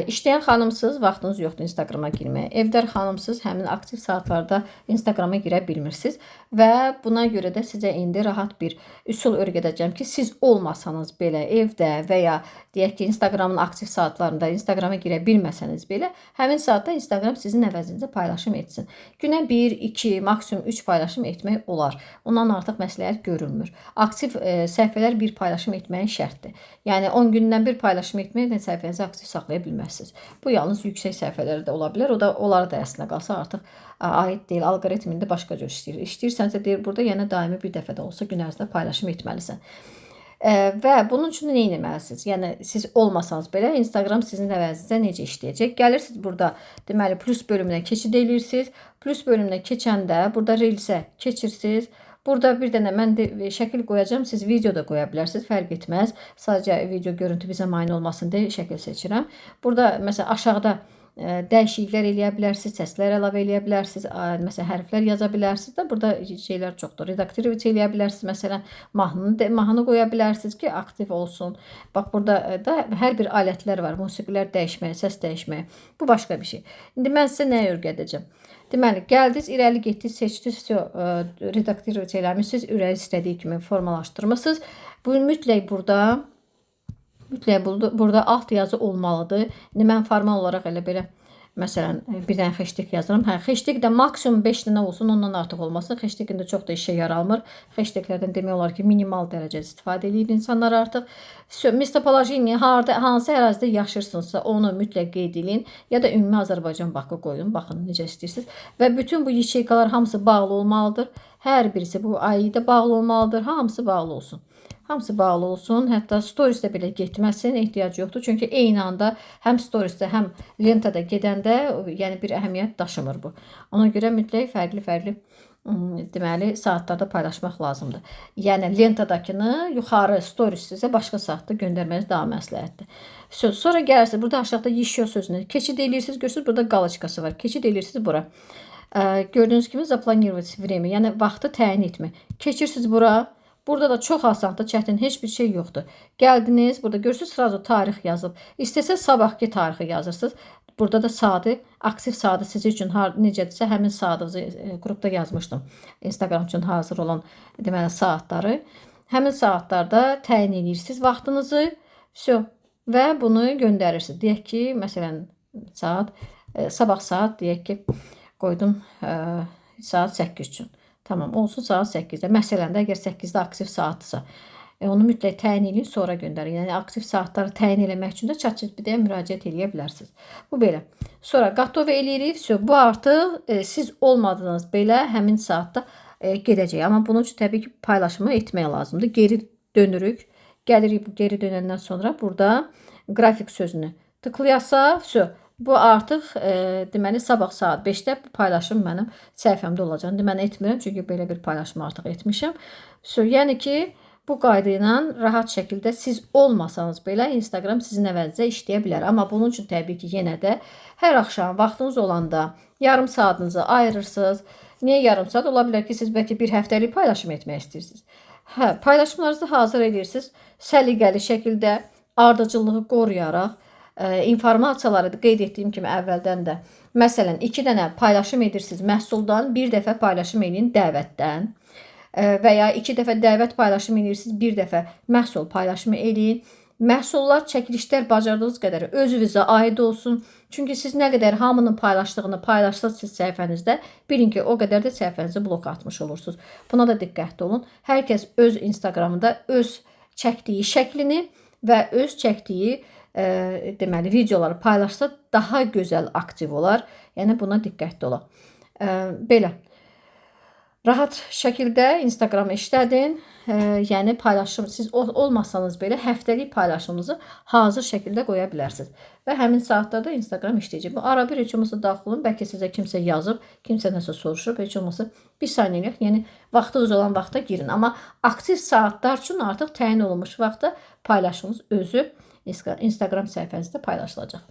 İşləyən xanımsınız, vaxtınız yoxdur Instagrama girməyə. Evdar xanımsınız, həmin aktiv saatlarda Instagrama girə bilmirsiniz və buna görə də sizə indi rahat bir üsul öyrədəcəm ki, siz olmasanız belə evdə və ya deyək ki, Instagramın aktiv saatlarında Instagrama girə bilməsəniz belə, həmin saatda Instagram sizin əvəzinizə paylaşım etsin. Günə 1, 2, maksimum 3 paylaşım etmək olar. Ondan artıq məsləhət görülmür. Aktiv səhifələr bir paylaşım etməyin şərtdir. Yəni 10 gündən bir paylaşım etməklə səhifənizi aktiv saxlaya bilməzsiniz. Bu yalnız yüksək səhifələrdə ola bilər. O da onlara da əslində qalsa artıq aid deyil. Alqoritmində başqa cür işləyir. İstəyirsənsə deyir burada yəni daimi bir dəfə də olsa gün ərzində paylaşım etməlisən. Və bunun üçün nə etməlisiniz? Yəni siz olmasanız belə Instagram sizin əvəzinizə necə işləyəcək? Gəlirsiniz burada deməli plus bölümünə keçid edirsiniz. Plus bölümünə keçəndə burada Reels'ə keçirsiniz. Burada bir dənə mən də şəkil qoyacağım. Siz video da qoya bilərsiniz. Fərq etməz. Sadəcə video görüntü bizə mane olmasın deyə şəkil seçirəm. Burada məsələn aşağıda dəyişikliklər eləyə bilərsiniz, səslər əlavə eləyə bilərsiniz, məsələn hərflər yaza bilərsiniz də burada şeylər çoxdur. Redaktivity eləyə bilərsiniz, məsələn mahnı qoya bilərsiniz ki, aktiv olsun. Bax burada da hər bir alətlər var, musiqilər dəyişməyə, səs dəyişməyə. Bu başqa bir şey. İndi mən sizə nə öyrədəcəm? Deməli, gəldiniz, irəli getdiniz, seçdiniz, redaktivity eləmişsiniz, ürək istədiyi kimi formalaşdırmışsınız. Bu mütləq burada alt yazı olmalıdır. İndi mən formal olaraq elə belə məsələn bir dənə hashtag yazıram. Hashtag də maksimum 5 dənə olsun, ondan artıq olmasın. Hashtagin də çox da işə yaramır. Hashtaglərdən demək olar ki, minimal dərəcədə istifadə edir insanlar artıq. Местоположение hansı ərazidə yaşayırsınızsa onu mütləq qeyd edin ya da ümumi Azərbaycan haqqı qoyun. Baxın necə istəyirsiniz. Və bütün bu yaçeykalar hamısı bağlı olmalıdır. Hər birisi bu ayda bağlı olmalıdır. Hamısı bağlı olsun. Hamısı bağlı olsun. Hətta storiesdə belə getməsin, ehtiyac yoxdur. Çünki eyni anda həm storiesdə, həm lentada gedəndə yəni bir əhəmiyyət daşımır bu. Ona görə mütləq fərqli deməli saatlarda paylaşmaq lazımdır. Yəni lentadakını yuxarı stories sizə başqa saatda göndərməniz daha məsləhətdir. Sonra gəlirsiniz burada aşağıda еще sözünü keçid edirsiniz. Görürsünüz burada qaloçkası var. Keçid edirsiniz bura. Gördüyünüz kimi zaplanirovать время, yəni vaxtı təyin etmək. Keçirsiniz bura. Burada da çox asandır, çətin, heç bir şey yoxdur. Gəldiniz, burada görürsünüz, sırası tarix yazıb. İstəsəz sabahki tarixi yazırsınız. Burada da saatı, aktiv saatı sizin üçün necədirsə, həmin saatınızı qrupda yazmışdım. Instagram üçün hazır olan deməli saatları. Həmin saatlarda təyin edirsiniz vaxtınızı. Və bunu göndərirsiniz. Deyək ki, məsələn, sabah saat deyək ki, qoydum saat 8 üçün. Tamam, olsun saat 8-də. Məsələn də əgər 8-də aktiv saatdırsa, onu mütləq təyin edin, sonra göndərin. Yəni aktiv saatları təyin etmək üçün də ChatGPT-yə müraciət edə bilərsiniz. Bu belə. Sonra qatov eləyirik. Bu artıq siz olmadığınız belə həmin saatda gedəcək. Amma bunun üçün təbii ki, paylaşımı etmək lazımdır. Geri dönürük. Gəlirik bu geri dönəndən sonra burada qrafik sözünü tıklayasaq, bu artıq deməli sabah saat 5-də bu paylaşım mənim səhifəmdə olacaq. Mən etmirəm çünki belə bir paylaşım artıq etmişəm. Yəni ki, bu qayda ilə rahat şəkildə siz olmasanız belə Instagram sizin əvəzinizə işləyə bilər. Amma bunun üçün təbii ki, yenə də hər axşam vaxtınız olanda yarım saatınızı ayırırsınız. Niyə yarım saat? Ola bilər ki, siz bəlkə bir həftəlik paylaşım etmək istəyirsiniz. Paylaşımlarınızı hazır edirsiniz. Səliqəli şəkildə ardıcıllığı qoruyaraq informasiyaları qeyd etdiyim kimi əvvəldən də məsələn 2 dənə paylaşım edirsiniz məhsuldan, bir dəfə paylaşım edin dəvətdən və ya 2 dəfə dəvət paylaşım edirsiniz, bir dəfə məhsul paylaşımı edin. Məhsullar, çəkilişlər bacardığınız qədər özünüzə aid olsun. Çünki siz nə qədər hamının paylaşdığını paylaşsınız siz səhifənizdə, bilin ki, o qədər də səhifənizi blok atmış olursunuz. Buna da diqqətli olun. Hər kəs öz Instagramında öz çəkdiyi şəklini və öz çəkdiyi deməli videoları paylaşsa daha gözəl aktiv olar. Yəni buna diqqətli olaq. Belə rahat şəkildə Instagram işlədin. Yəni paylaşım siz olmasanız belə həftəlik paylaşımınızı hazır şəkildə qoya bilərsiniz. Və həmin saatlarda Instagram işləyəcək. Bu ara bir heç olmasa daxil olun. Bəlkə sizə kimsə yazıb, kimsə nəsə soruşub, heç olmasa bir saniyəlik, yəni vaxtınız olan vaxta girin. Amma aktiv saatlar üçün artıq təyin olunmuş vaxtda paylaşımınız özü Instagram səhifənizdə paylaşılacaq.